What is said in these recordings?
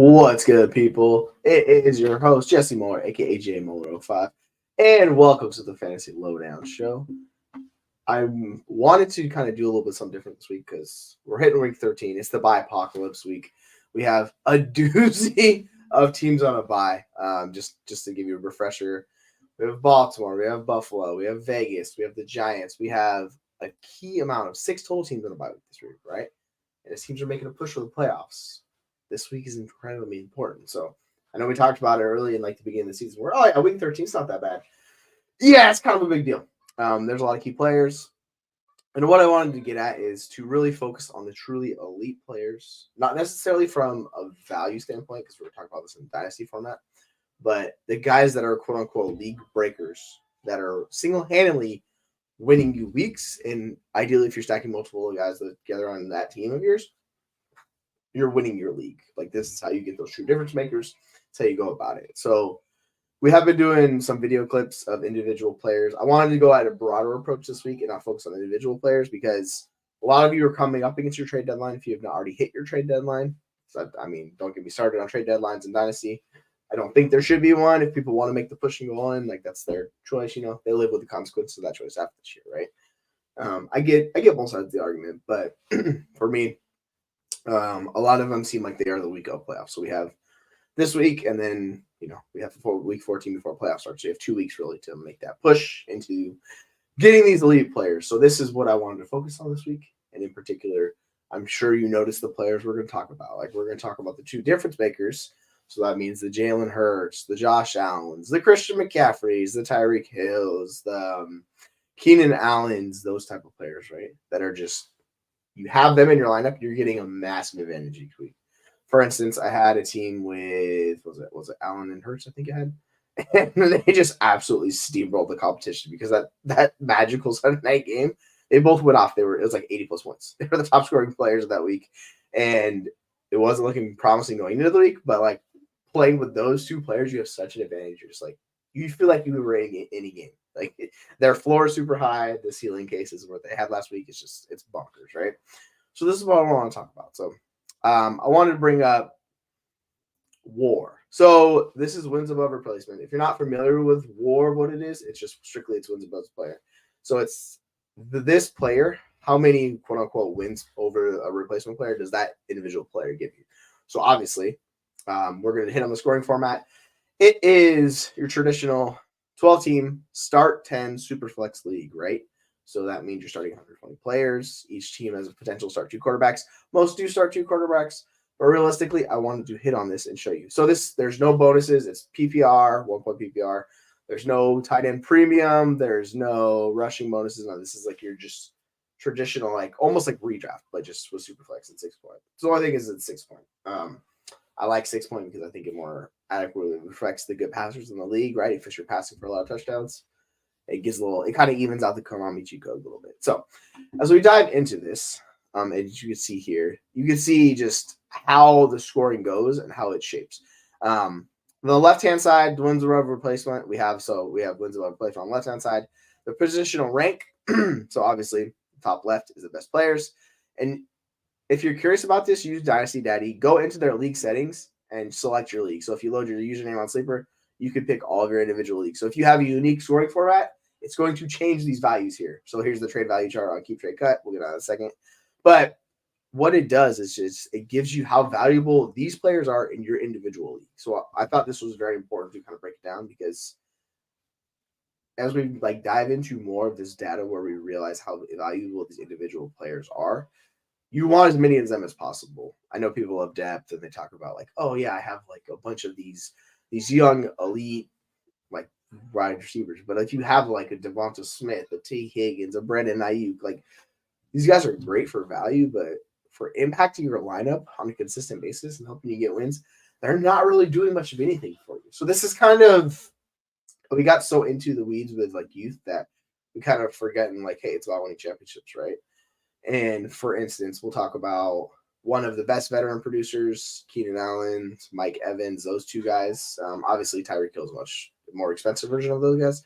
What's good, people? It is your host, Jesse Moore, aka J Moore05, and welcome to the Fantasy Lowdown Show. I wanted to kind of do a little bit something different this week because we're hitting week 13. It's the bye apocalypse week. We have a doozy of teams on a bye. Just to give you a refresher, we have Baltimore, we have Buffalo, we have Vegas, we have the Giants, we have a key amount of 6 total teams on a bye week this week, right? And it teams are making a push for the playoffs. This week is incredibly important. So I know we talked about it early in like the beginning of the season where, week 13 is not that bad. Yeah, it's kind of a big deal. There's a lot of key players. And what I wanted to get at is to really focus on the truly elite players, not necessarily from a value standpoint, because we're talking about this in dynasty format, but the guys that are quote unquote league breakers that are single-handedly winning you weeks. And ideally, if you're stacking multiple guys together on that team of yours, you're winning your league. Like, this is how you get those true difference makers. That's how you go about it. So we have been doing some video clips of individual players. I wanted to go at a broader approach this week and not focus on individual players because a lot of you are coming up against your trade deadline if you have not already hit your trade deadline. So, don't get me started on trade deadlines in Dynasty. I don't think there should be one. If people want to make the push and go on, like, that's their choice. They live with the consequences of that choice after this year, right? I get both sides of the argument, but for me, a lot of them seem like they are the week of playoffs. So we have this week, and then we have week 14 before playoffs start. So you have 2 weeks really to make that push into getting these elite players. So this is what I wanted to focus on this week, and in particular, I'm sure you noticed the players we're going to talk about. Like, we're going to talk about the 2 difference makers. So that means the Jalen Hurts, the Josh Allens, the Christian McCaffreys, the Tyreek Hills, the Keenan Allens, those type of players, right? That are just, you have them in your lineup, you're getting a massive advantage each week. For instance, I had a team with, was it Allen and Hurts, I think I had? And they just absolutely steamrolled the competition because that magical Sunday night game, they both went off. It was like 80 plus points. They were the top scoring players of that week. And it wasn't looking promising going into the week, but like playing with those 2 players, you have such an advantage. You're just like, you feel like you were in any game. Like, their floor is super high. The ceiling case is what they had last week. It's bonkers, right? So this is what I want to talk about. So I wanted to bring up WAR. So this is wins above replacement. If you're not familiar with WAR, what it is, it's wins above player. So it's this player, how many quote unquote wins over a replacement player does that individual player give you? So obviously, we're going to hit on the scoring format. It is your traditional 12-team start 10 super flex league, right? So that means you're starting 120 players. Each team has a potential to start 2 quarterbacks. Most do start 2 quarterbacks, but realistically, I wanted to hit on this and show you. So there's no bonuses. It's PPR, 1-point PPR. There's no tight end premium. There's no rushing bonuses. No, this is like your just traditional, like almost like redraft, but just with super flex at 6-point. So the only thing is it's 6-point. I like 6-point because I think it more adequately reflects the good passers in the league, right? If you're passing for a lot of touchdowns, it kind of evens out the Konami cheat code a little bit. So as we dive into this, as you can see here, you can see just how the scoring goes and how it shapes. The left-hand side, the wins above replacement, we have wins above replacement on the left-hand side. The positional rank, so obviously top left is the best players. And if you're curious about this, use Dynasty Daddy. Go into their league settings and select your league. So if you load your username on Sleeper, you can pick all of your individual leagues. So if you have a unique scoring format, it's going to change these values here. So here's the trade value chart on keep trade cut. We'll get on in a second. But what it does is just it gives you how valuable these players are in your individual league. So I thought this was very important to kind of break it down because as we dive into more of this data where we realize how valuable these individual players are, you want as many of them as possible. I know people love depth and they talk about I have a bunch of these young elite wide receivers. But if you have a Devonta Smith, a T. Higgins, a Brandon Ayuk, these guys are great for value, but for impacting your lineup on a consistent basis and helping you get wins, they're not really doing much of anything for you. So this is kind of, we got so into the weeds with youth that we kind of forgetting hey, it's about winning championships, right? And for instance, we'll talk about one of the best veteran producers, Keenan Allen, Mike Evans, those 2 guys. Obviously, Tyreek Hill is a much more expensive version of those guys.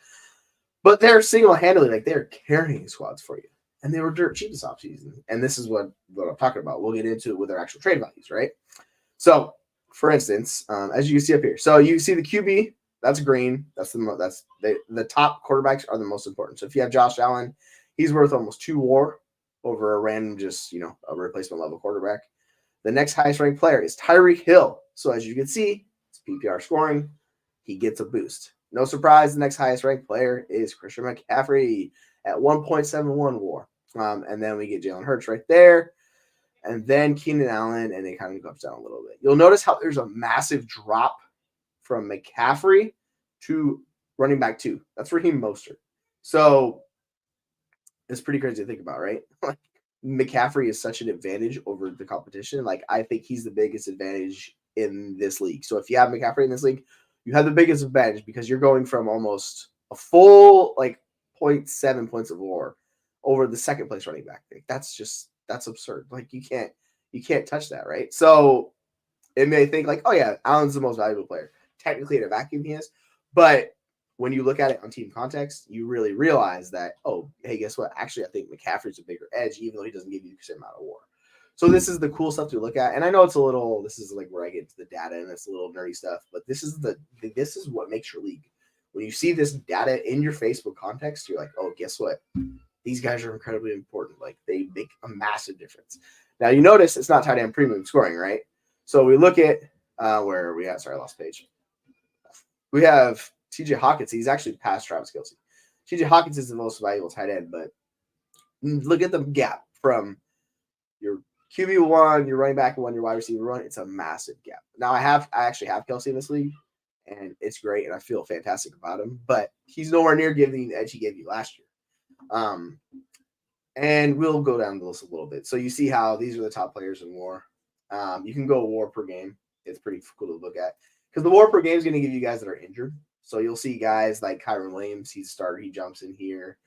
But they're single-handedly, they're carrying squads for you. And they were dirt cheap this offseason. And this is what I'm talking about. We'll get into it with their actual trade values, right? So for instance, as you can see up here, so you see the QB, that's green. That's the top quarterbacks are the most important. So if you have Josh Allen, he's worth almost 2 WAR over a random, just a replacement level quarterback. The next highest ranked player is Tyreek Hill. So as you can see, it's PPR scoring. He gets a boost. No surprise, the next highest ranked player is Christian McCaffrey at 1.71 WAR. And then we get Jalen Hurts right there. And then Keenan Allen, and it kind of goes down a little bit. You'll notice how there's a massive drop from McCaffrey to running back 2. That's Raheem Mostert. So it's pretty crazy to think about, right? Like McCaffrey is such an advantage over the competition. Like I think he's the biggest advantage in this league. So if you have McCaffrey in this league, you have the biggest advantage because you're going from almost a full 0.7 points of WAR over the second place running back. That's absurd. Like you can't touch that, right? So it may think like, oh yeah, Allen's the most valuable player. Technically in a vacuum he is, but when you look at it on team context, you really realize that, oh, hey, guess what? Actually, I think McCaffrey's a bigger edge, even though he doesn't give you the same amount of WAR. So this is the cool stuff to look at. And I know this is like where I get into the data and it's a little nerdy stuff, but this is what makes your league. When you see this data in your Facebook context, you're like, oh, guess what? These guys are incredibly important. Like they make a massive difference. Now you notice it's not tight end premium scoring, right? So we look at where are we at? Sorry, I lost page. We have TJ Hawkins. He's actually past Travis Kelce. TJ Hawkins is the most valuable tight end, but look at the gap from your QB1, your running back 1, your wide receiver 1. It's a massive gap. Now I actually have Kelce in this league, and it's great, and I feel fantastic about him. But he's nowhere near giving the edge he gave you last year. And we'll go down the list a little bit. So you see how these are the top players in WAR. You can go WAR per game. It's pretty cool to look at because the WAR per game is going to give you guys that are injured. So you'll see guys like Kyron Williams. He's a starter. He jumps in here.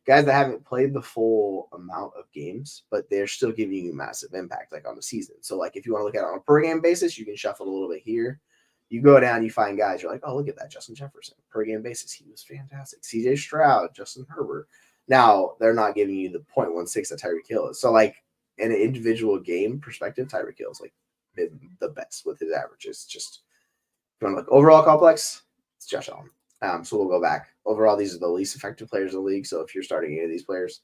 Guys that haven't played the full amount of games, but they're still giving you massive impact like on the season. So like if you want to look at it on a per game basis, you can shuffle a little bit here. You go down, you find guys. You're like, oh, look at that. Justin Jefferson. Per game basis, he was fantastic. CJ Stroud, Justin Herbert. Now, they're not giving you the 0.16 that Tyreek Hill is. So, like, in an individual game perspective, Tyreek Hill is, like, been the best with his averages. Just, if you want to look overall complex, it's Josh Allen. So we'll go back. Overall, these are the least effective players in the league. So if you're starting any of these players,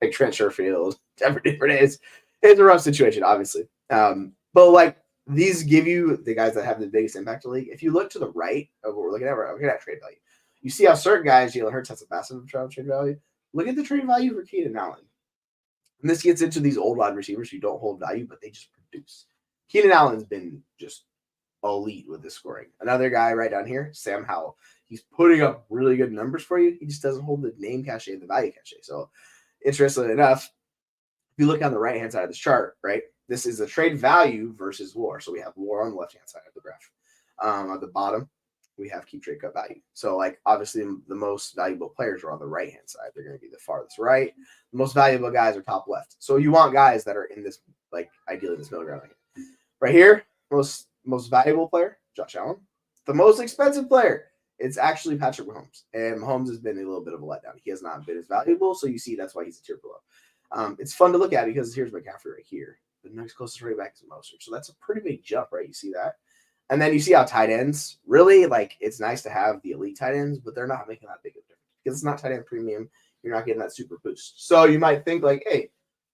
like Trent Sherfield, different days, it's a rough situation, obviously. But, like, these give you the guys that have the biggest impact in the league. If you look to the right of what we're looking at trade value. You see how certain guys, Jalen Hurts has a massive trade value. Look at the trade value for Keenan Allen. And this gets into these old wide receivers who don't hold value, but they just produce. Keenan Allen's been just elite with this scoring. Another guy right down here, Sam Howell. He's putting up really good numbers for you. He just doesn't hold the name cachet, the value cachet. So, interestingly enough, if you look on the right-hand side of this chart, right, this is the trade value versus WAR. So we have WAR on the left-hand side of the graph. At the bottom, we have keep trade cut value. So, like, obviously, the most valuable players are on the right-hand side. They're going to be the farthest right. The most valuable guys are top left. So you want guys that are in this, like, ideally this middle ground. Right here, most valuable player, Josh Allen. The most expensive player, it's actually Patrick Mahomes. And Mahomes has been a little bit of a letdown. He has not been as valuable, so you see that's why he's a tier below. It's fun to look at because here's McCaffrey right here. The next closest running back is Mostert. So that's a pretty big jump, right? You see that? And then you see how tight ends, really, like, it's nice to have the elite tight ends, but they're not making that big of a difference. Because it's not tight end premium, you're not getting that super boost. So you might think, like, hey,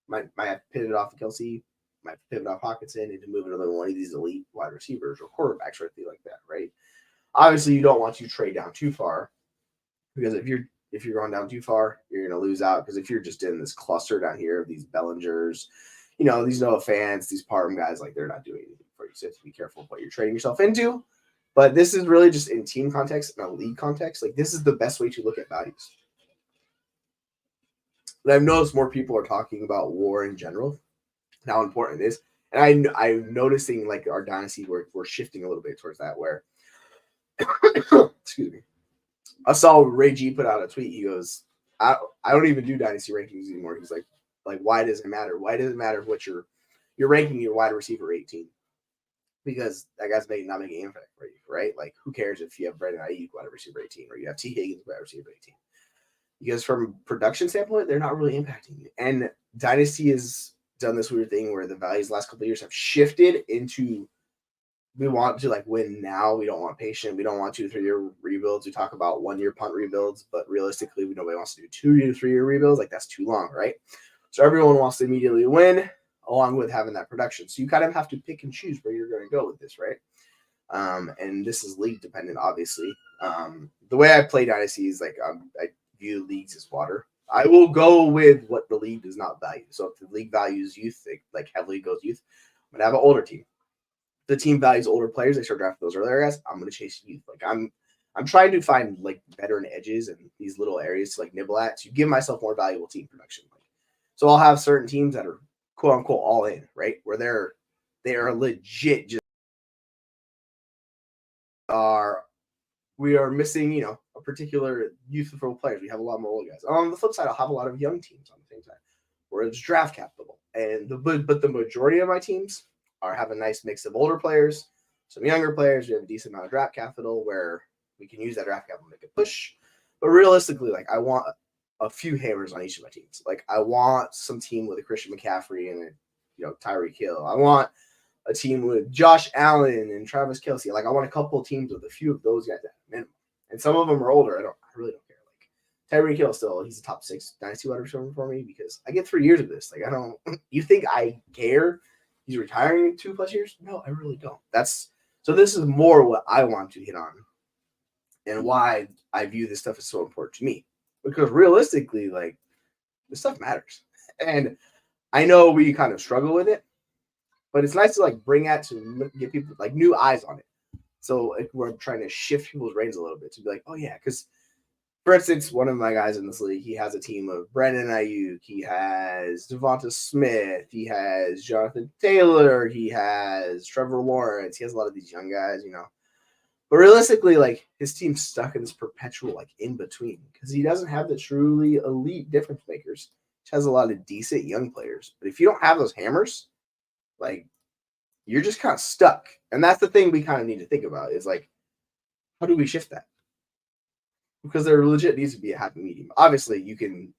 might have to pivot off the Kelce, might pivot off Hawkinson, and to move another one of these elite wide receivers or quarterbacks or anything like that, right? Obviously, you don't want to trade down too far, because if you're going down too far, you're going to lose out. Because if you're just in this cluster down here of these Bellingers, these Noah fans, these Parham guys, like, they're not doing anything for you. So you have to be careful of what you're trading yourself into. But this is really just in team context and a league context. Like, this is the best way to look at values. And I've noticed more people are talking about WAR in general, and how important it is. And I'm noticing, like, our dynasty, we're shifting a little bit towards that, where excuse me. I saw Ray G put out a tweet. He goes, I don't even do dynasty rankings anymore. He's like, why does it matter? Why does it matter what you're ranking your wide receiver 18? Because that guy's not making impact for you, right? Like, who cares if you have Brandon Ayuk wide receiver 18 or you have T. Higgins wide receiver 18? Because from a production standpoint, they're not really impacting you. And dynasty has done this weird thing where the values the last couple of years have shifted into we want to like win now. We don't want patient. We don't want 2-3 year rebuilds. We talk about 1 year punt rebuilds, but realistically, nobody wants to do 2 to 3 year rebuilds. Like that's too long, right? So everyone wants to immediately win, along with having that production. So you kind of have to pick and choose where you're going to go with this, right? And this is league dependent, obviously. The way I play Dynasty is like I view leagues as water. I will go with what the league does not value. So if the league values youth, like heavily goes youth, I'm gonna have an older team. If the team values older players, they start drafting those earlier guys. I'm gonna chase youth. Like I'm trying to find like veteran edges and these little areas to like nibble at to give myself more valuable team production. So I'll have certain teams that are quote unquote all in, right? Where they are legit just we are missing, a particular youthful players. We have a lot more old guys. On the flip side, I'll have a lot of young teams on the same side where it's draft capital. But the majority of my teams have a nice mix of older players, some younger players. We have a decent amount of draft capital where we can use that draft capital to make a push. But realistically, like I want a few hammers on each of my teams. Like I want some team with a Christian McCaffrey and Tyreek Hill. I want a team with Josh Allen and Travis Kelce. Like I want a couple of teams with a few of those guys at minimum. And some of them are older. I really don't care. Like Tyreek Hill still, he's a top 6 dynasty wide receiver for me because I get 3 years of this. Like I don't. You think I care? He's retiring in 2+ years? No, I really don't. So this is more what I want to hit on, and why I view this stuff as so important to me. Because realistically, like this stuff matters, and I know we kind of struggle with it. But it's nice to like bring that to get people like new eyes on it. So we're trying to shift people's brains a little bit to be like, oh yeah, because for instance, one of my guys in this league, he has a team of Brandon Ayuk, he has Devonta Smith, he has Jonathan Taylor, he has Trevor Lawrence, he has a lot of these young guys, But realistically, like his team's stuck in this perpetual like in between because he doesn't have the truly elite difference makers. He has a lot of decent young players, but if you don't have those hammers, like you're just kind of stuck. And that's the thing we kind of need to think about is like, how do we shift that? Because there legit needs to be a happy medium. Obviously, you can,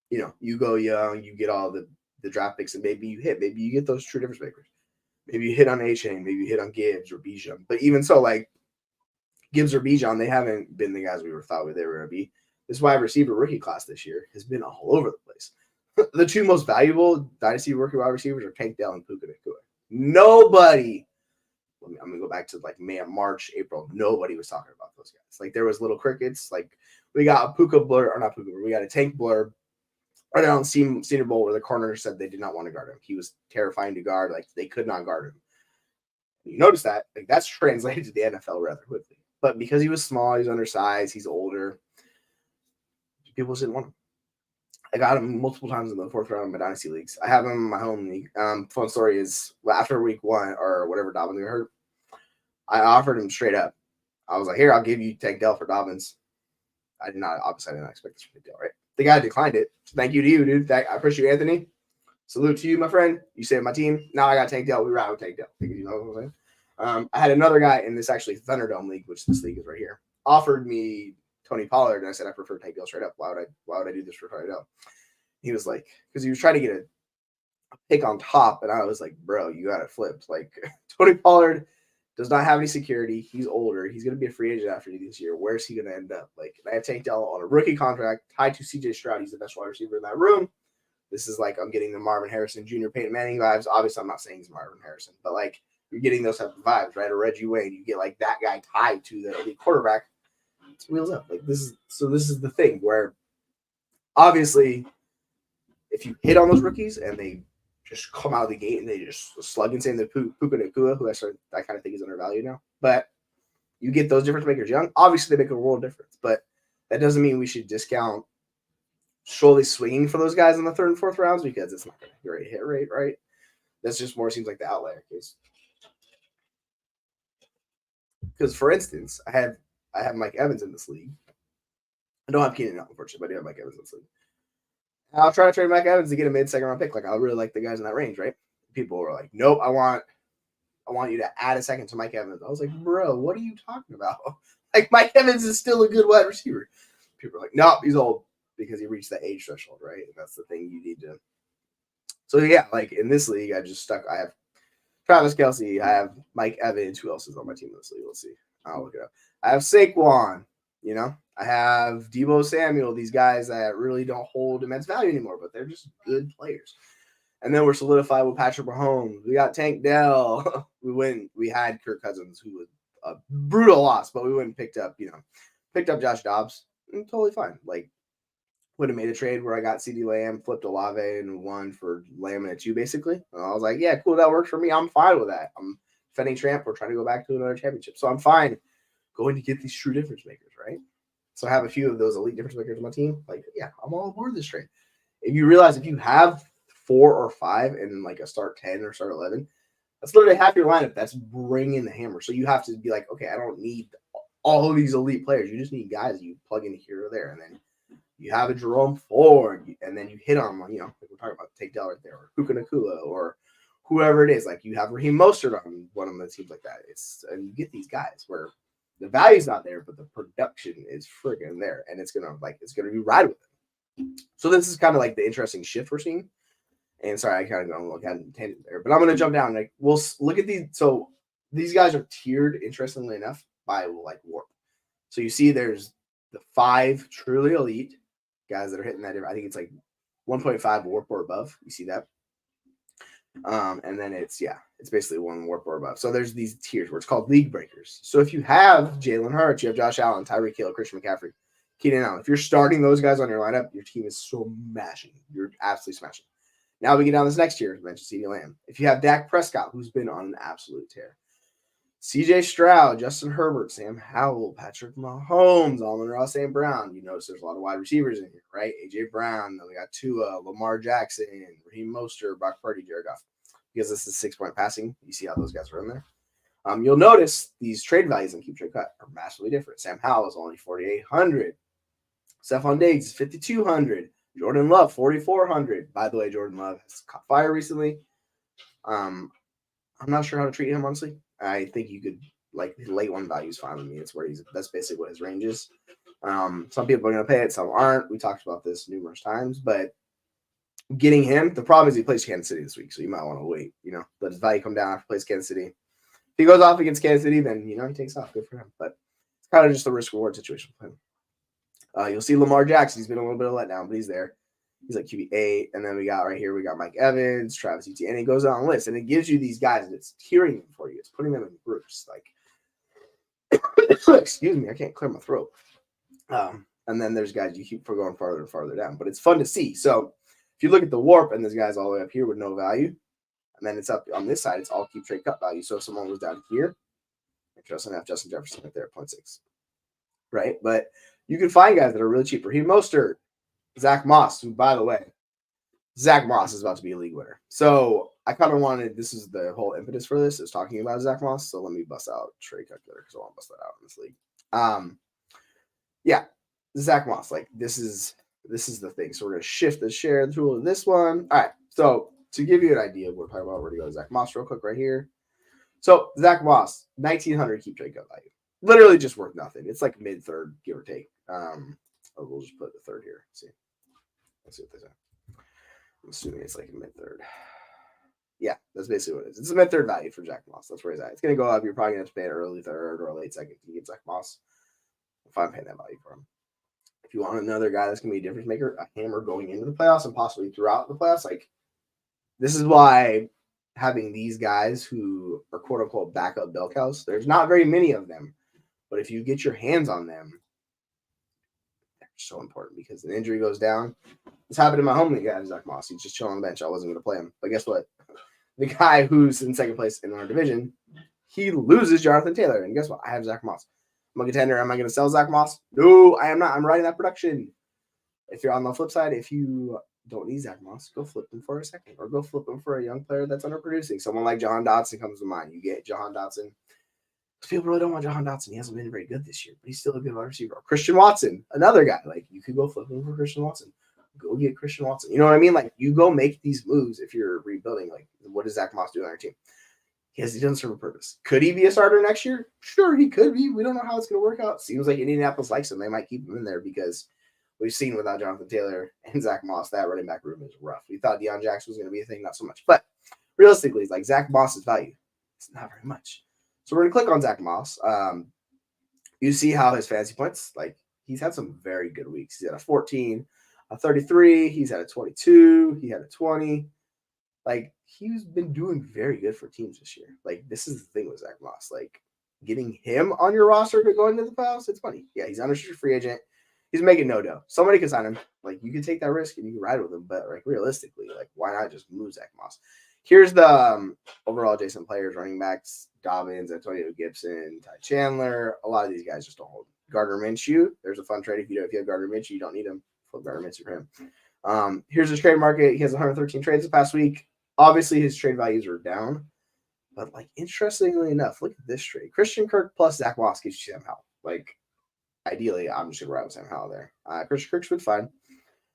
you go young, you get all the draft picks, and maybe you get those true difference makers. Maybe you hit on A-Chain, maybe you hit on Gibbs or Bijan. But even so, like Gibbs or Bijan, they haven't been the guys we thought they were going to be. This wide receiver rookie class this year has been all over the place. The 2 most valuable dynasty rookie wide receivers are Tank Dell and Puka Nacua. Nobody, I'm going to go back to like March, April. Nobody was talking about those guys. Like there was little crickets. Like we got a Puka blur, or not Puka, we got a Tank blur right on Senior Bowl where the corner said they did not want to guard him. He was terrifying to guard. Like they could not guard him. You notice that? Like that's translated to the NFL rather quickly. But because he was small, he's undersized, he's older, people just didn't want him. I got him multiple times in the 4th round of my dynasty leagues. I have him in my home league. Fun story is after week 1 or whatever Dobbins got hurt, I offered him straight up. I was like, here, I'll give you Tank Dell for Dobbins. I did not expect this from Tank Dell, right? The guy declined it. Thank you to you, dude. I appreciate you, Anthony. Salute to you, my friend. You saved my team. Now I got Tank Dell. We ride with Tank Dell. You know what I'm saying? I had another guy in this actually Thunderdome league, which this league is right here, offered me Tony Pollard, and I said I prefer Tank Dell straight up. Why would I do this for Tony Dell? He was like, because he was trying to get a pick on top, and I was like, bro, you got it flipped. Like Tony Pollard does not have any security. He's older. He's going to be a free agent after this year. Where's he going to end up? Like I have Tank Dell on a rookie contract tied to CJ Stroud. He's the best wide receiver in that room. This is like I'm getting the Marvin Harrison Jr. Peyton Manning vibes. Obviously, I'm not saying he's Marvin Harrison, but like you're getting those type of vibes, right? Or Reggie Wayne, you get like that guy tied to the elite quarterback. It's wheels up. Like this is the thing where obviously if you hit on those rookies and they just come out of the gate and they just slug insane the Puka Nacua, who I kind of think is undervalued now. But you get those difference makers young. Obviously, they make a world difference, but that doesn't mean we should discount solely swinging for those guys in the 3rd and 4th rounds because it's not going to be a great hit rate, right? That's just more seems like the outlier case. Because, for instance, I have Mike Evans in this league. I don't have Keenan, unfortunately, but I do have Mike Evans in this league. I'll try to trade Mike Evans to get a mid-second round pick. Like I really like the guys in that range, right? People were like, "Nope, I want you to add a second to Mike Evans." I was like, "Bro, what are you talking about? Like Mike Evans is still a good wide receiver." People are like, "Nope, he's old because he reached that age threshold, right?" And that's the thing you need to. So yeah, like in this league, I have Travis Kelce. I have Mike Evans. Who else is on my team in this league? Let's see. I'll look it up. I have Saquon. I have Deebo Samuel. These guys that really don't hold immense value anymore, but they're just good players. And then we're solidified with Patrick Mahomes. We got Tank Dell. We had Kirk Cousins, who was a brutal loss, but we went and picked up Josh Dobbs. And totally fine. Like, would have made a trade where I got CeeDee Lamb, flipped Olave, and won for Lamb and a 2, basically. And I was like, yeah, cool, that works for me. I'm fine with that. I'm defending champ. We're trying to go back to another championship. So I'm fine going to get these true difference makers, right? So I have a few of those elite difference makers on my team. Like, yeah, I'm all aboard this trade. If you realize if you have 4 or 5 and like a start 10 or start 11, that's literally half your lineup. That's bringing the hammer. So you have to be like, okay, I don't need all of these elite players. You just need guys you plug in here or there. And then you have a Jerome Ford, and then you hit on them, like we're talking about, take Dell right there, or Puka Nacua, or whoever it is. Like, you have Raheem Mostert on one of the teams like that. And you get these guys where the value's not there, but the production is friggin' there, and it's gonna be ride with them. So this is kind of like the interesting shift we're seeing. And sorry, I kind of got a little tangent there, but I'm gonna jump down. Like, we'll look at these. So these guys are tiered, interestingly enough, by like warp. So you see, there's the 5 truly elite guys that are hitting that. I think it's like 1.5 warp or above. You see that? And then it's basically 1 warp or above. So there's these tiers where it's called league breakers. So if you have Jalen Hurts, you have Josh Allen, Tyreek Hill, Christian McCaffrey, Keenan Allen, if you're starting those guys on your lineup, your team is so smashing. You're absolutely smashing. Now we get down this next tier, mentioned CeeDee Lamb. If you have Dak Prescott, who's been on an absolute tear, CJ Stroud, Justin Herbert, Sam Howell, Patrick Mahomes, Amon-Ra St. Brown. You notice there's a lot of wide receivers in here, right? AJ Brown, then we got Tua, Lamar Jackson, Raheem Mostert, Brock Purdy, Jared Goff. Because this is 6-point passing, you see how those guys are in there. You'll notice these trade values in Keep Trade Cut are massively different. Sam Howell is only 4,800. Stephon Diggs is 5,200. Jordan Love, 4,400. By the way, Jordan Love has caught fire recently. I'm not sure how to treat him, honestly. I think you could, like, his late 1 value is fine with me. It's where that's basically what his range is. Some people are going to pay it, some aren't. We talked about this numerous times, but getting him, the problem is he plays Kansas City this week, so you might want to wait, let his value come down after he plays Kansas City. If he goes off against Kansas City, then, he takes off. Good for him. But it's kind of just a risk-reward situation for him. You'll see Lamar Jackson. He's been a little bit of a letdown, but he's there. He's like QB8. And then we got Mike Evans, Travis Etienne, and it goes on a list. And it gives you these guys, and it's tiering them for you. It's putting them in groups. Like, excuse me, I can't clear my throat. And then there's guys you keep going farther and farther down. But it's fun to see. So if you look at the warp, and there's guys all the way up here with no value, and then it's up on this side, it's all Keep Trade Cut value. So if someone was down here, Justin Jefferson right there, 0.6. Right? But you can find guys that are really cheap. Raheem Mostert, Zach Moss, who, by the way, Zach Moss is about to be a league winner. So I kind of wanted, this is the whole impetus for this, is talking about Zach Moss. So let me bust out trade calculator because I want to bust that out in this league. Yeah, Zach Moss, like this is the thing. So we're going to shift the share tool in this one. All right. So to give you an idea of what we're talking about, we're going to go to Zach Moss real quick right here. So Zach Moss, 1,900 keep trade cut value. Literally just worth nothing. It's like mid-third, give or take. We'll just put the third here. Let's see what they say. I'm assuming it's like a mid-third. Yeah, that's basically what it is. It's a mid-third value for Zach Moss. That's where he's at. It's going to go up. You're probably going to have to pay an early third or a late second to get Zach Moss. If I'm paying that value for him. If you want another guy that's going to be a difference maker, a hammer going into the playoffs and possibly throughout the playoffs, like this is why having these guys who are quote-unquote backup bell cows, there's not very many of them. But if you get your hands on them, they're so important because an injury goes down. This happened in my home league guy, Zach Moss. He's just chilling on the bench. I wasn't going to play him. But guess what? The guy who's in second place in our division, he loses Jonathan Taylor. And guess what? I have Zach Moss. I'm a contender. Am I going to sell Zach Moss? No, I am not. I'm riding that production. If you're on the flip side, if you don't need Zach Moss, go flip him for a second. Or go flip him for a young player that's underproducing. Someone like Jahan Dotson comes to mind. You get Jahan Dotson. People really don't want Jahan Dotson. He hasn't been very good this year, but he's still a good wide receiver. Christian Watson, another guy. Like, you could go flip him for Christian Watson. Go get Christian Watson. You know what I mean? Like, you go make these moves if you're rebuilding. Like, what does Zach Moss do on our team? He doesn't serve a purpose. Could he be a starter next year? Sure, he could be. We don't know how it's going to work out. Seems like Indianapolis likes him. They might keep him in there because we've seen without Jonathan Taylor and Zach Moss, that running back room is rough. We thought Deion Jackson was going to be a thing, not so much. But realistically, it's like Zach Moss's value. It's not very much. So we're gonna click on Zach Moss. You see how his fantasy points, like he's had some very good weeks. He's had a 14, a 33, he's had a 22, he had a 20. Like he's been doing very good for teams this year. Like this is the thing with Zach Moss. Like getting him on your roster to go into the playoffs, it's funny. Yeah, he's unrestricted free agent. He's making no dough. Somebody can sign him. Like you can take that risk and you can ride with him. But like realistically, like why not just move Zach Moss? Here's the overall Jason players, running backs: Dobbins, Antonio Gibson, Ty Chandler. A lot of these guys just don't hold. Gardner Minshew. There's a fun trade if you have Gardner Minshew, you don't need him. Flip Gardner Minshew for him. Here's his trade market. He has 113 trades this past week. Obviously, his trade values are down. But, like, interestingly enough, look at this trade. Christian Kirk plus Zach Moss gives you Sam Howell. Like, ideally, I'm just going to ride with Sam Howell there. Christian Kirk's been fine.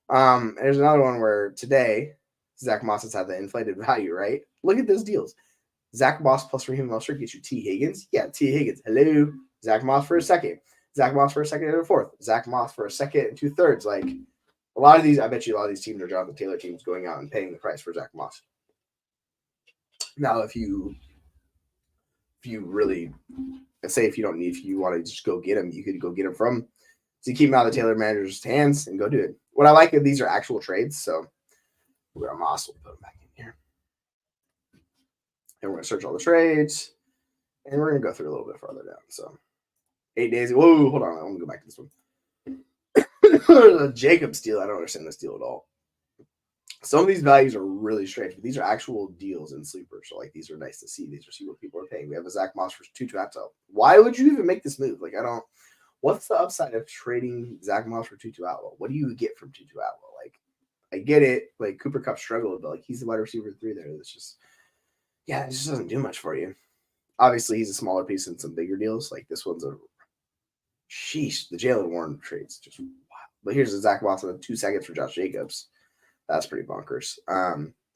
There's another one where today, Zach Moss has had the inflated value, right? Look at those deals. Zach Moss plus Raheem Mostert gets you T. Higgins. Yeah, T. Higgins. Hello. Zach Moss for a second. Zach Moss for a second and a fourth. Zach Moss for a second and 2/3. Like, a lot of these, I bet you a lot of these teams are Jonathan Taylor teams going out and paying the price for Zach Moss. Now, if you really, let's say if you want to just go get him, you could go get him from, so you keep him out of the Taylor manager's hands and go do it. What I like is these are actual trades, so we're going to Moss, we'll put him back in here. And we're going to search all the trades, and we're going to go through a little bit farther down. So 8 days. Whoa, hold on. I'm going to go back to this one. Jacob's deal. I don't understand this deal at all. Some of these values are really strange, but these are actual deals in Sleeper. So, like, these are nice to see. These are see what people are paying. We have a Zach Moss for Tutu Atwell. Why would you even make this move? Like, what's the upside of trading Zach Moss for Tutu Atwell? What do you get from Tutu Atwell? Like, I get it. Like, Cooper Kupp struggled, but, like, he's the wide receiver 3 there. That's just, yeah, it just doesn't do much for you. Obviously, he's a smaller piece in some bigger deals. Like, this one's sheesh. The Jalen Warren trade's just wow. But here's the Zach Moss in 2 seconds for Josh Jacobs. That's pretty bonkers.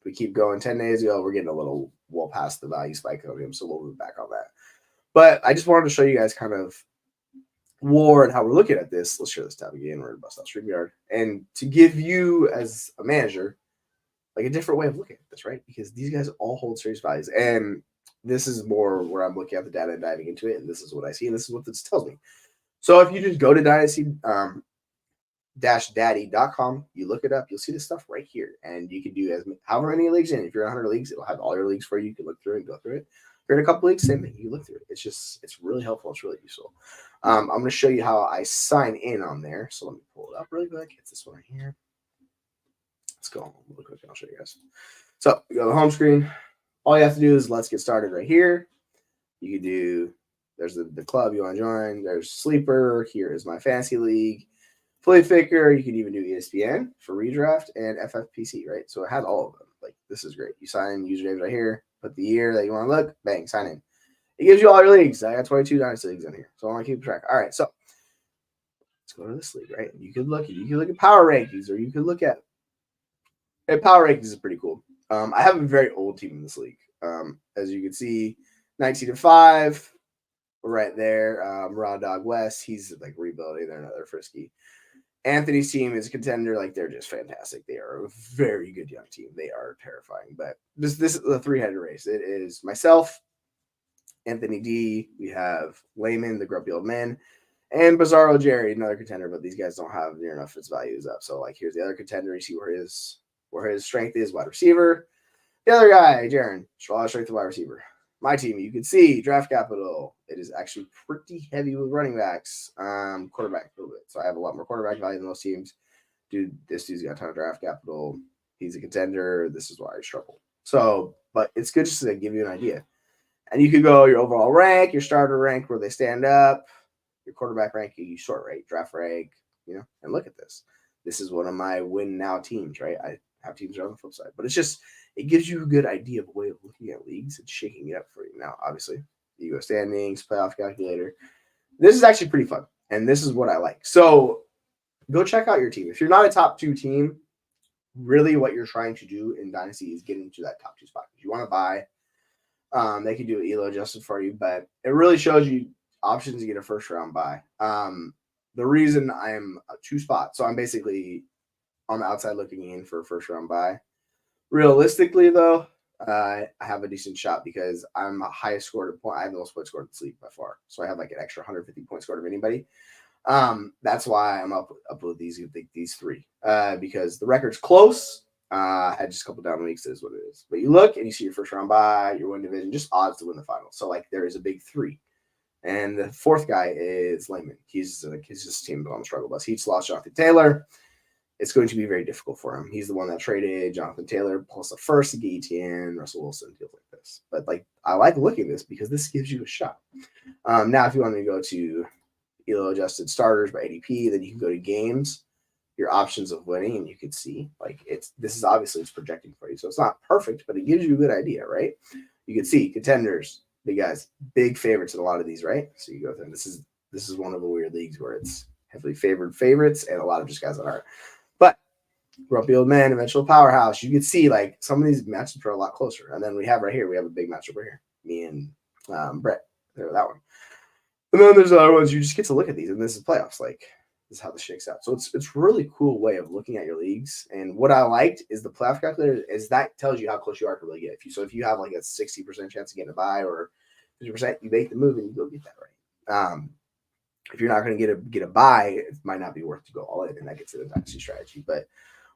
We keep going 10 days ago. We're getting a little well past the value spike of him, so we'll move back on that. But I just wanted to show you guys kind of war and how we're looking at this. Let's share this tab again. We're going to bust out StreamYard. And to give you, as a manager, like a different way of looking at this, right? Because these guys all hold serious values. And this is more where I'm looking at the data and diving into it. And this is what I see. And this is what this tells me. So if you just go to dynasty, daddy.com, you look it up, you'll see this stuff right here, and you can do as however many leagues in. If you're in 100 leagues, it'll have all your leagues for you. You can look through it and go through it. If you're in a couple leagues, same thing, you look through it. It's really helpful. It's really useful. I'm going to show you how I sign in on there. So let me pull it up really quick. It's this one right here. Let's go really quick. I'll show you guys. So you go to the home screen. All you have to do is let's get started right here. You can do, there's the club you want to join. There's Sleeper. Here is my fantasy league. Flea Faker, you can even do ESPN for redraft and FFPC, right? So it has all of them. Like, this is great. You sign in, usernames right here, put the year that you want to look, bang, sign in. It gives you all your leagues. I got 22 dynasty leagues in here, so I want to keep track. All right, so let's go to this league, right? You could look at power rankings, or you could look at power rankings is pretty cool. I have a very old team in this league. As you can see, 19-5, right there. Raw Dog West, he's like rebuilding. They're another frisky. Anthony's team is a contender. Like, they're just fantastic. They are a very good young team. They are terrifying. But this is a 3-headed race. It is myself, Anthony D. We have Layman, the grumpy old man, and Bizarro Jerry, another contender. But these guys don't have near enough its values up. So, like, here's the other contender. You see where his strength is, wide receiver. The other guy, Jaron, strength of wide receiver. My team, you can see draft capital. It is actually pretty heavy with running backs, quarterback a little bit. So I have a lot more quarterback value than those teams. This dude's got a ton of draft capital. He's a contender. This is why I struggle. So, but it's good just to give you an idea. And you could go your overall rank, your starter rank, where they stand up, your quarterback rank, you short rate, draft rank, and look at this. This is one of my win now teams, right? I have teams on the flip side, but it gives you a good idea of a way of looking at leagues and shaking it up for you. Now, obviously, you go standings, playoff calculator. This is actually pretty fun, and this is what I like. So go check out your team. If you're not a top 2 team, really what you're trying to do in Dynasty is get into that top 2 spot. If you want to buy, they can do an ELO adjusted for you, but it really shows you options to get a first-round buy. The reason I am a 2 spot, so I'm basically on the outside looking in for a first-round buy. Realistically, though, I have a decent shot because I'm a highest scored point. I have the most points scored in this league by far. So I have like an extra 150 points scored of anybody. That's why I'm up with these three. Because the record's close. I had just a couple down weeks, is what it is. But you look and you see your first round bye, your win division, just odds to win the final. So like there is a big three. And the fourth guy is Layman. He's just team on the struggle bus. He just lost Jonathan Taylor. It's going to be very difficult for him. He's the one that traded Jonathan Taylor plus the first to get ETN, Russell Wilson, deals like this. But like I like looking at this because this gives you a shot. Now, if you want to go to ELO adjusted starters by ADP, then you can go to games, your options of winning, and you can see like this is obviously it's projecting for you. So it's not perfect, but it gives you a good idea, right? You can see contenders, big guys, big favorites in a lot of these, right? So you go through. This is one of the weird leagues where it's heavily favored favorites and a lot of just guys that aren't. But grumpy old man, eventual powerhouse. You can see like some of these matchups are a lot closer. And then we have right here, we have a big matchup right here. Me and Brett. There, that one. And then there's other ones you just get to look at these, and this is playoffs. Like this is how this shakes out. So it's really cool way of looking at your leagues. And what I liked is the playoff calculator is that tells you how close you are to really get. If you have like a 60% chance of getting a bye or 50%, you make the move and you go get that right. If you're not going to get a buy, it might not be worth to go all in, and that gets to the dynasty strategy. But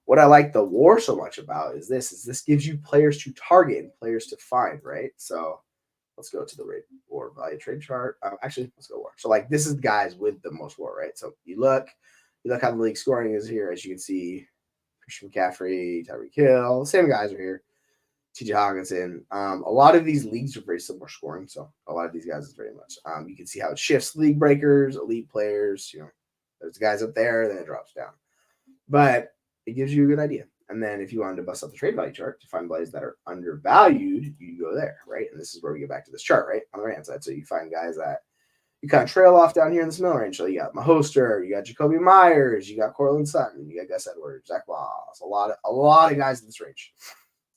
what I like the war so much about is this gives you players to target and players to find, right? So let's go to the rate war value trade chart. Actually, let's go war. So like this is the guys with the most war, right? So you look how the league scoring is here. As you can see, Christian McCaffrey, Tyreek Hill, same guys are here. TJ Hawkinson. A lot of these leagues are very similar scoring, so a lot of these guys is very much. You can see how it shifts league breakers, elite players. There's guys up there, then it drops down. But it gives you a good idea. And then if you wanted to bust up the trade value chart to find plays that are undervalued, you go there, right? And this is where we get back to this chart, right? On the right-hand side. So you find guys that you kind of trail off down here in this middle range. So you got Mahoster, you got Jacoby Myers, you got Cortland Sutton, you got Gus Edwards, Zach Moss, a lot of guys in this range.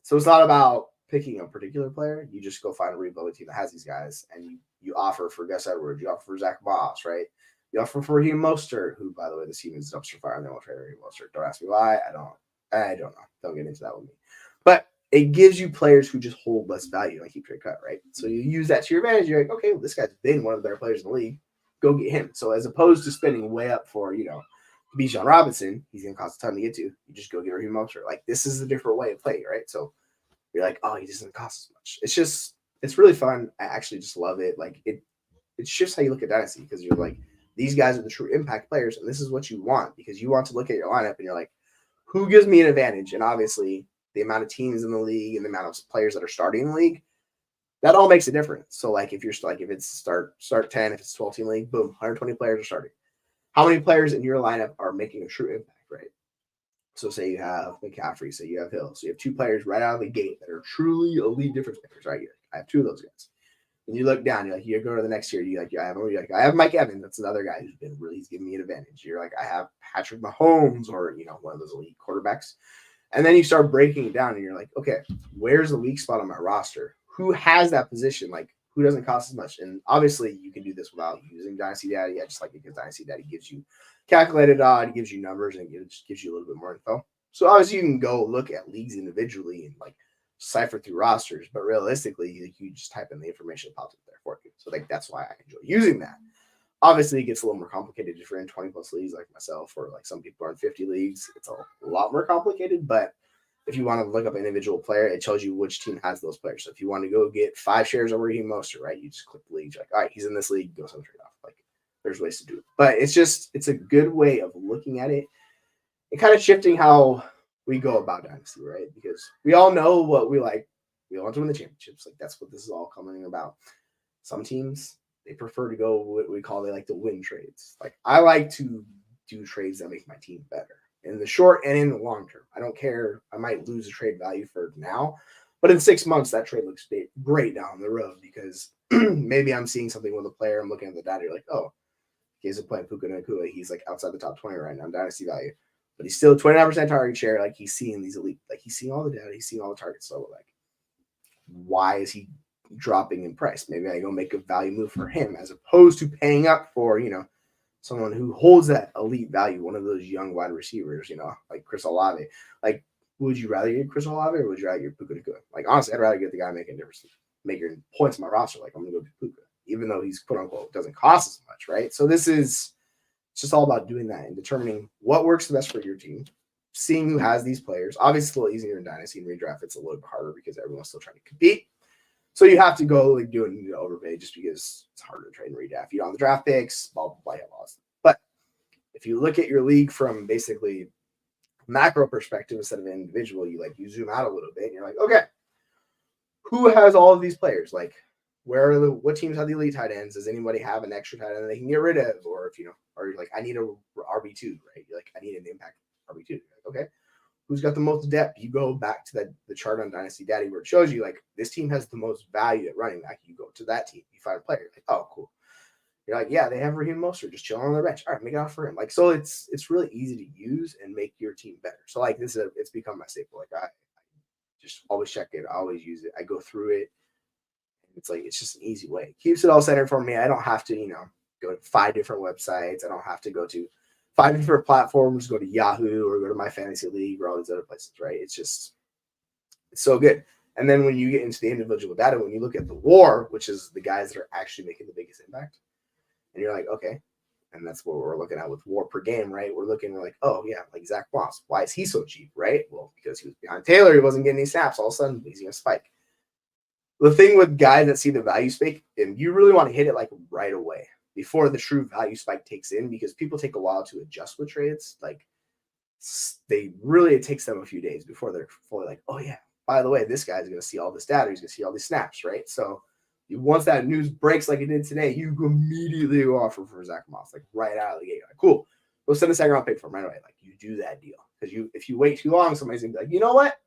So it's not about picking a particular player. You just go find a rebuilding team that has these guys, and you offer for Gus Edwards, you offer for Zach Moss, right? You offer for Raheem Mostert, who, by the way, this team is dumpster fire, and they won't trade Raheem Mostert. Don't ask me why. I don't know. Don't get into that with me. But it gives you players who just hold less value and keep trade cut, right? So you use that to your advantage. You're like, okay, well, this guy's been one of the better players in the league. Go get him. So as opposed to spending way up for, Bijan Robinson, he's going to cost a ton to get to. You just go get Raheem Mostert. Like, this is a different way of playing, right? So you're like, oh, he doesn't cost as much. It's really fun. I actually just love it. Like, it shifts how you look at Dynasty because you're like, these guys are the true impact players, and this is what you want because you want to look at your lineup and you're like, who gives me an advantage? And obviously, the amount of teams in the league and the amount of players that are starting in the league, that all makes a difference. So, like, if it's start 10, if it's 12-team league, boom, 120 players are starting. How many players in your lineup are making a true impact, right? So, say you have McCaffrey, say you have Hill. So, you have two players right out of the gate that are truly elite difference makers, right? I have two of those guys. And you look down, you're like, you go to the next year, I have Mike Evans. That's another guy he's giving me an advantage. You're like, I have Patrick Mahomes or, one of those elite quarterbacks. And then you start breaking it down and you're like, okay, where's the weak spot on my roster? Who has that position? Like, who doesn't cost as much? And obviously you can do this without using Dynasty Daddy. I just like it because Dynasty Daddy gives you calculated odd, gives you numbers, and it just gives you a little bit more info. So obviously you can go look at leagues individually and like cipher through rosters, but realistically, you just type in the information that pops up there for you. So like that's why I enjoy using that. Obviously, it gets a little more complicated if you're in 20 plus leagues like myself, or like some people are in 50 leagues. It's a lot more complicated, but if you want to look up an individual player, it tells you which team has those players. So if you want to go get 5 shares of Raheem Mostert, right, you just click the league. You're like, all right, he's in this league, go some trade off. Like there's ways to do it, but it's a good way of looking at it and kind of shifting how we go about Dynasty, right? Because we all know what we like. We want to win the championships. Like that's what this is all coming about. Some teams, they prefer to go what we call, they like to win trades. Like I like to do trades that make my team better in the short and in the long term. I don't care. I might lose a trade value for now, but in 6 months, that trade looks great down the road because maybe I'm seeing something with a player. I'm looking at the data. You're like, oh, he's playing Puka Nacua. He's like outside the top 20 right now in Dynasty value. But he's still 29% target share. Like he's seeing these elite, like he's seeing all the data, he's seeing all the targets. So like, why is he dropping in price? Maybe I go make a value move for him as opposed to paying up for, someone who holds that elite value, one of those young wide receivers, like Chris Olave. Like would you rather get Chris Olave or would you rather get Puka Nacua? Like, honestly, I'd rather get the guy making difference, making points on my roster. Like, I'm going to go to Puka, even though he's quote unquote doesn't cost as much, right? So it's just all about doing that and determining what works the best for your team, seeing who has these players. Obviously, it's a little easier in Dynasty and redraft. It's a little bit harder because everyone's still trying to compete. So you have to go like do it and overpay just because it's harder to trade and redraft. You don't have the draft picks, blah, blah, blah, blah. But if you look at your league from basically macro perspective instead of individual, you zoom out a little bit and you're like, okay, who has all of these players? Like, what teams have the elite tight ends? Does anybody have an extra tight end they can get rid of? Or if or you're like, I need a RB2, right? You're like, I need an impact RB2. Like, okay, who's got the most depth? You go back to the chart on Dynasty Daddy where it shows you like this team has the most value at running back. You go to that team, you find a player, like, oh, cool. You're like, yeah, they have Raheem Mostert just chilling on their bench. All right, make it out for him. Like, so it's really easy to use and make your team better. So like it's become my staple. Like I just always check it, I always use it. I go through it. It's just an easy way. It keeps it all centered for me. I don't have to, go to 5 different websites. I don't have to go to 5 different platforms, go to Yahoo or go to My Fantasy League or all these other places, right? It's so good. And then when you get into the individual data, when you look at the WAR, which is the guys that are actually making the biggest impact, and you're like, okay, and that's what we're looking at with WAR per game, right? We're like, oh yeah, like Zach Moss. Why is he so cheap, right? Well, because he was behind Taylor, he wasn't getting any snaps. All of a sudden, he's going to spike. The thing with guys that see the value spike, and you really want to hit it like right away before the true value spike takes in, because people take a while to adjust with trades. Like it takes them a few days before they're fully like, oh yeah, by the way, this guy's going to see all this data. He's going to see all these snaps, right? So once that news breaks like it did today, you immediately go offer for Zach Moss, like right out of the gate. Like, cool, go send a second round pick for him right away. Like you do that deal, because if you wait too long, somebody's going to be like, you know what?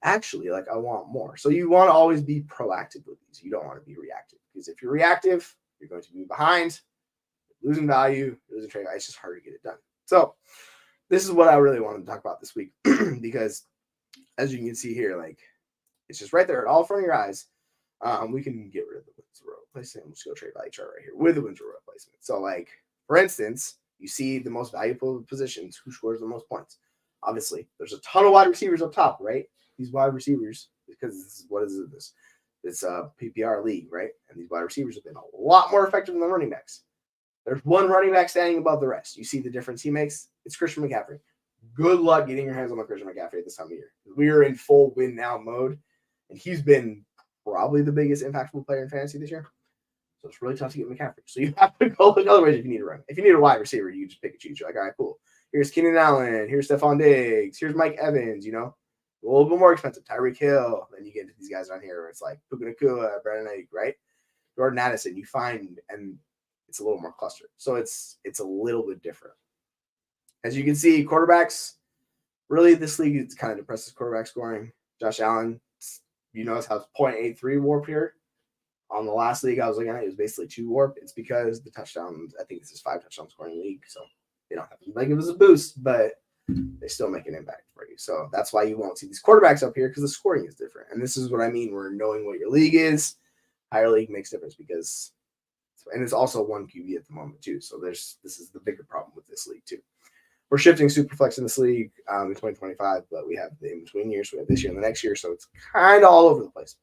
Actually, like I want more. So you want to always be proactive with these. You don't want to be reactive, because if you're reactive, you're going to be behind, losing value, losing trade. It's just hard to get it done. So this is what I really wanted to talk about this week, because as you can see here, like it's just right there, all in front of your eyes. We can get rid of the wins row replacement. We'll just go trade value chart right here with the wins row replacement. So like, for instance, you see the most valuable positions, who scores the most points. Obviously, there's a ton of wide receivers up top, right? These wide receivers, because it's a PPR league, right? And these wide receivers have been a lot more effective than running backs. There's one running back standing above the rest. You see the difference he makes? It's Christian McCaffrey. Good luck getting your hands on Christian McCaffrey at this time of year. We are in full win now mode, and he's been probably the biggest impactful player in fantasy this year. So it's really tough to get McCaffrey. So you have to go look other ways if you need to run. If you need a wide receiver, you just pick and choose. You're like, all right, cool. Here's Keenan Allen. Here's Stephon Diggs. Here's Mike Evans, a little bit more expensive. Tyreek Hill. Then you get into these guys on here where it's like Puka Nacua, Brandon Ayuk, right? Jordan Addison. You find, and it's a little more clustered. So it's a little bit different. As you can see, quarterbacks, really this league is kind of depresses quarterback scoring. Josh Allen, you notice how it's 0.83 warp here. On the last league I was looking at, it was basically 2 warp. It's because the touchdowns, I think this is 5 touchdown scoring league. So they don't have to like it was a boost, but they still make an impact for you. So that's why you won't see these quarterbacks up here, because the scoring is different. And this is what I mean. We're knowing what your league is. Higher league makes difference because, and it's also 1 QB at the moment too. So this is the bigger problem with this league too. We're shifting Superflex in this league in 2025, but we have the in-between years. We have this year and the next year, so it's kind of all over the place.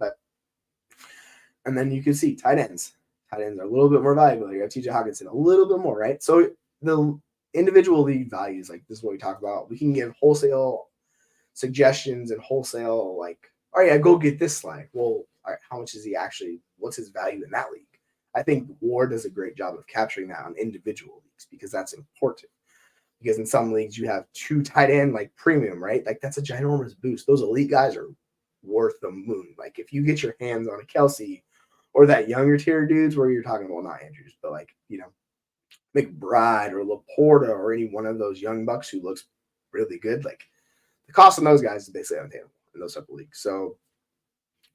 And then you can see tight ends. Tight ends are a little bit more valuable. You have TJ Hawkinson a little bit more, right? So the individual league values, like this is what we talk about. We can give wholesale suggestions and wholesale, like, all right, go get this slide. Well, all right, how much is he actually? What's his value in that league? I think Ward does a great job of capturing that on individual leagues, because that's important. Because in some leagues you have 2 tight end like premium, right? Like that's a ginormous boost. Those elite guys are worth the moon. Like if you get your hands on a Kelsey or that younger tier dudes, where you're talking about not Andrews, but like McBride or Laporta or any one of those young bucks who looks really good, like the cost on those guys is basically unattainable in those type of leagues. So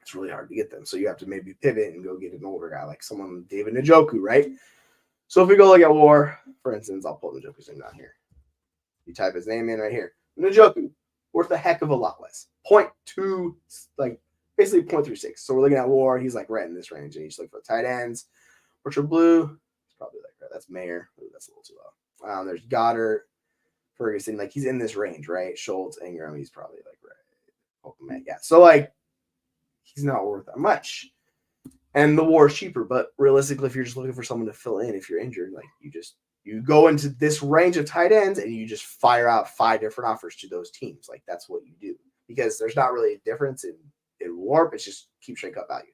it's really hard to get them. So you have to maybe pivot and go get an older guy like someone David Njoku, right? So if we go look at WAR, for instance, I'll pull Njoku's name down here. You type his name in right here. Njoku, worth a heck of a lot less. 0.2, like basically 0.36. So we're looking at WAR. He's like right in this range. And you just look for tight ends. Orchard Blue, it's probably like that. That's Mayer. Ooh, that's a little too low. There's Goddard. Ferguson, like he's in this range, right? Schultz, Ingram, he's probably like right. Yeah. So like he's not worth that much. And the war is cheaper, but realistically, if you're just looking for someone to fill in if you're injured, like you go into this range of tight ends and you just fire out 5 different offers to those teams. Like that's what you do because there's not really a difference in warp. It's just keep straight cut value.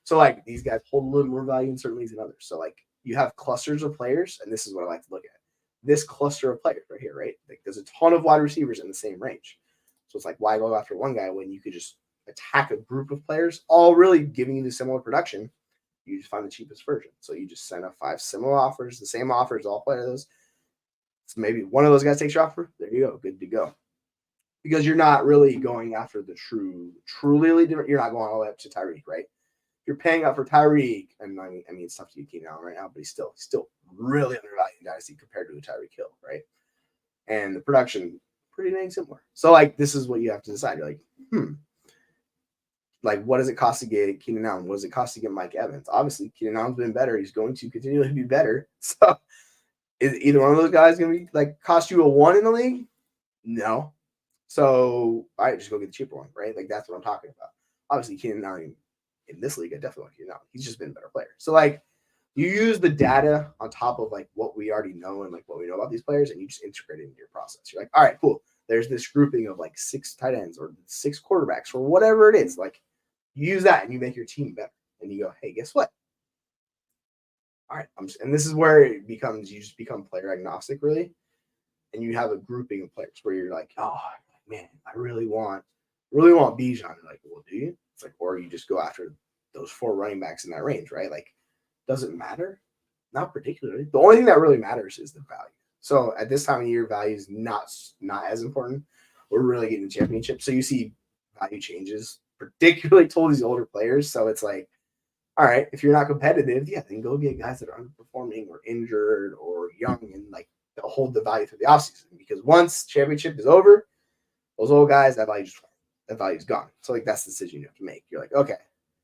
So like these guys hold a little more value in certain leagues than others. So like you have clusters of players, and this is what I like to look at. This cluster of players right here, right? Like there's a ton of wide receivers in the same range. So it's like why go after one guy when you could just attack a group of players, all really giving you the similar production. You just find the cheapest version. So you just send up 5 similar offers, the same offers, all play those. So maybe one of those guys takes your offer. There you go. Good to go. Because you're not really going after the truly different. You're not going all the way up to Tyreek, right? You're paying up for Tyreek, and I mean it's tough to get Keenan Allen right now, but he's still really undervalued in Dynasty compared to a Tyreek Hill, right? And the production pretty dang similar. So like this is what you have to decide. You're like, like what does it cost to get Keenan Allen? What does it cost to get Mike Evans? Obviously, Keenan Allen's been better. He's going to continually be better. So is either one of those guys going to be like cost you a 1 in the league? No. So all right, just go get the cheaper one, right? Like that's what I'm talking about. Obviously, Keenan Allen in this league, I definitely want Keenan Allen. He's just been a better player. So like you use the data on top of like what we already know and like what we know about these players, and you just integrate it into your process. You're like, all right, cool. There's this grouping of like 6 tight ends or 6 quarterbacks or whatever it is. Like you use that and you make your team better. And you go, hey, guess what? All right, and this is where it becomes you just become player agnostic, really, and you have a grouping of players where you're like, oh man, I really want Bijan. Like, well, do you? It's like, or you just go after those 4 running backs in that range, right? Like, does it matter? Not particularly. The only thing that really matters is the value. So at this time of year, value is not as important. We're really getting the championship, so you see value changes, particularly towards these older players. So it's like, all right, if you're not competitive, yeah, then go get guys that are underperforming or injured or young, and like they'll hold the value through the offseason. Because once championship is over, those old guys, that value's gone. So like that's the decision you have to make. You're like, okay,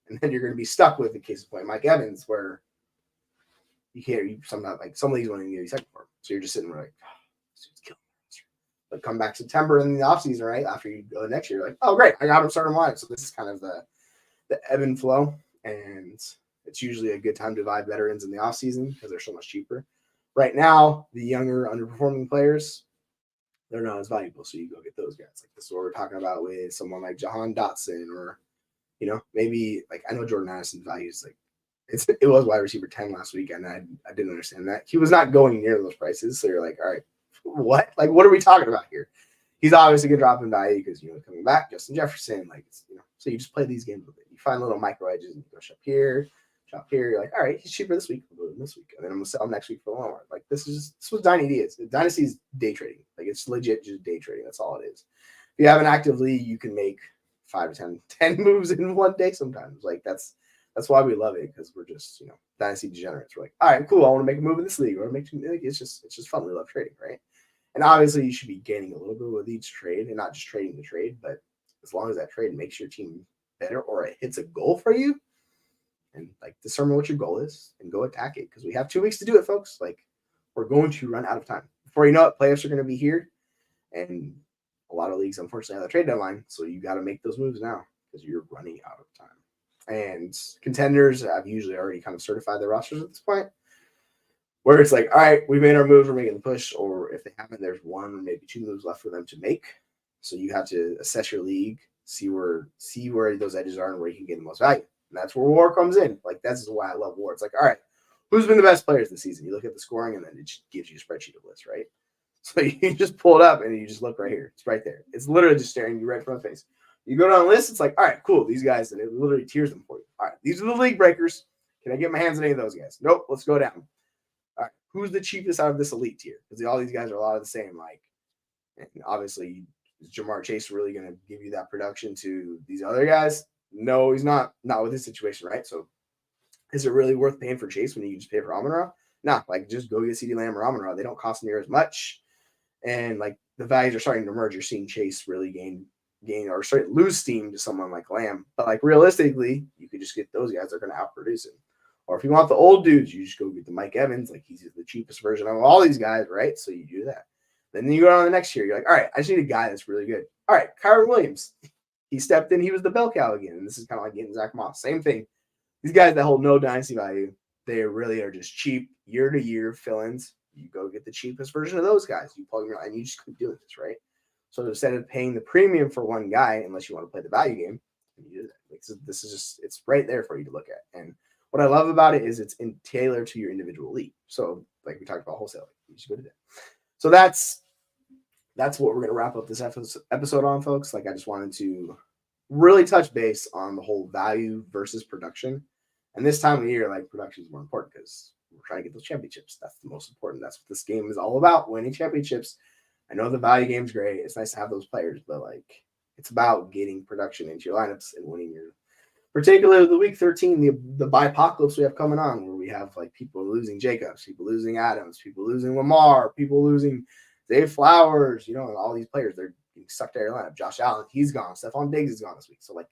and then you're going to be stuck with the case of point Mike Evans, where you can't. Sometimes like some leagues want to give you second for him, so you're just sitting there like, oh, this dude's killing me. But come back September in the offseason, right after you go next year, you're like, oh great, I got him starting wide. So this is kind of the ebb and flow. And it's usually a good time to buy veterans in the offseason because they're so much cheaper. Right now, the younger, underperforming players, they're not as valuable, so you go get those guys. Like this is what we're talking about with someone like Jahan Dotson, or maybe like I know Jordan Addison's value is like it was wide receiver 10 last week, and I didn't understand that. He was not going near those prices, so you're like, all right, what? Like, what are we talking about here? He's obviously gonna drop in value because coming back, Justin Jefferson, like so you just play these games with it. You find little micro edges and you go shop here. You're like, all right, he's cheaper this week, we'll go this week, and then I'm gonna sell him next week for lower. Like this is what Dynasty is. Dynasty is day trading. Like it's legit just day trading. That's all it is. If you have an active league, you can make 5 to 10 moves in one day sometimes. Like that's why we love it, because we're just Dynasty degenerates. We're like, all right, cool. I want to make a move in this league, or it's just fun. We love trading, right? And obviously, you should be gaining a little bit with each trade, and not just trading the trade, but as long as that trade makes your team better or it hits a goal for you, and like determine what your goal is and go attack it, because we have 2 weeks to do it, folks. Like we're going to run out of time. Before you know it, playoffs are going to be here, and a lot of leagues unfortunately have a trade deadline, so you got to make those moves now because you're running out of time. And contenders have usually already kind of certified their rosters at this point, where it's like, all right, we made our moves, we're making the push, or if they haven't, there's 1 or maybe 2 moves left for them to make. So you have to assess your league, see where those edges are and where you can get the most value. And that's where war comes in. Like that's why I love war. It's like, all right, who's been the best players this season? You look at the scoring, and then it just gives you a spreadsheet of lists, right? So you just pull it up and you just look right here. It's right there. It's literally just staring you right in front of the face. You go down the list, it's like, all right, cool. These guys, and it literally tiers them for you. All right, these are the league breakers. Can I get my hands on any of those guys? Nope. Let's go down. All right, who's the cheapest out of this elite tier? Because all these guys are a lot of the same. Like, and obviously, is Jamar Chase really going to give you that production to these other guys? No, he's not. Not with this situation, right? So, is it really worth paying for Chase when you just pay for Amon-Ra? No, like just go get CeeDee Lamb or Amon-Ra. They don't cost near as much, and like the values are starting to merge. You're seeing Chase really gain or lose steam to someone like Lamb. But like realistically, you could just get those guys that are going to outproduce him. Or if you want the old dudes, you just go get the Mike Evans. Like he's the cheapest version of all these guys, right? So you do that. Then you go on the next year. You're like, all right, I just need a guy that's really good. All right, Kyron Williams. He stepped in. He was the bell cow again. And this is kind of like getting Zach Moss. Same thing. These guys that hold no dynasty value, they really are just cheap year-to-year fill-ins. You go get the cheapest version of those guys. You plug them in, and you just keep doing this, right? So instead of paying the premium for one guy, unless you want to play the value game, you do that. Like, this is just, it's right there for you to look at. And what I love about it is it's tailored to your individual league. So like we talked about wholesale, you just go to that. So that's what we're going to wrap up this episode on, folks. Like, I just wanted to really touch base on the whole value versus production. And this time of year, like, production is more important because we're trying to get those championships. That's the most important. That's what this game is all about, winning championships. I know the value game's great. It's nice to have those players, but like, it's about getting production into your lineups and winning your, particularly the week 13, the bipocalypse we have coming on, where we have like people losing Jacobs, people losing Adams, people losing Lamar, people losing Dave Flowers, you know, and all these players, they're getting sucked out of your lineup. Josh Allen, he's gone. Stephon Diggs is gone this week. So like,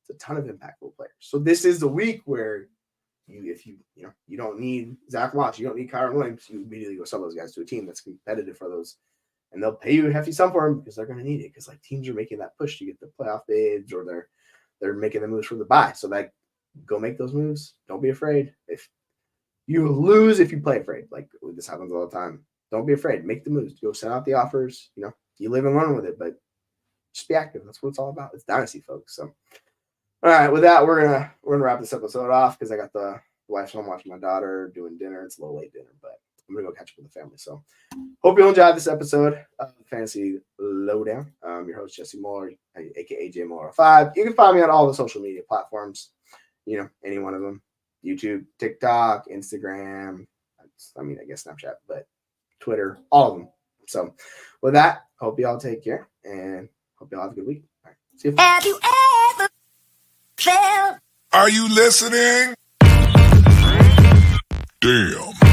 it's a ton of impactful players. So this is the week where if you don't need Zach Moss, you don't need Kyron Williams, you immediately go sell those guys to a team that's competitive for those. And they'll pay you a hefty sum for them because they're going to need it. Because like teams are making that push to get the playoff bids, or they're making the moves for the buy. So like, go make those moves. Don't be afraid. If you lose, if you play afraid, like this happens all the time. Don't be afraid. Make the moves. Go send out the offers. You know, you live and learn with it, but just be active. That's what it's all about. It's dynasty, folks. So, all right, with that, we're gonna wrap this episode off because I got the wife's home watching my daughter doing dinner. It's a little late dinner, but I'm going to go catch up with the family. So hope you enjoyed this episode of Fantasy Lowdown. Your host, Jesse Moore, a.k.a. JMoore05. You can find me on all the social media platforms, you know, any one of them. YouTube, TikTok, Instagram, I guess Snapchat, but Twitter, all of them. So with that, hope you all take care and hope you all have a good week. All right, see you. Have you ever felt? Are you listening? Damn.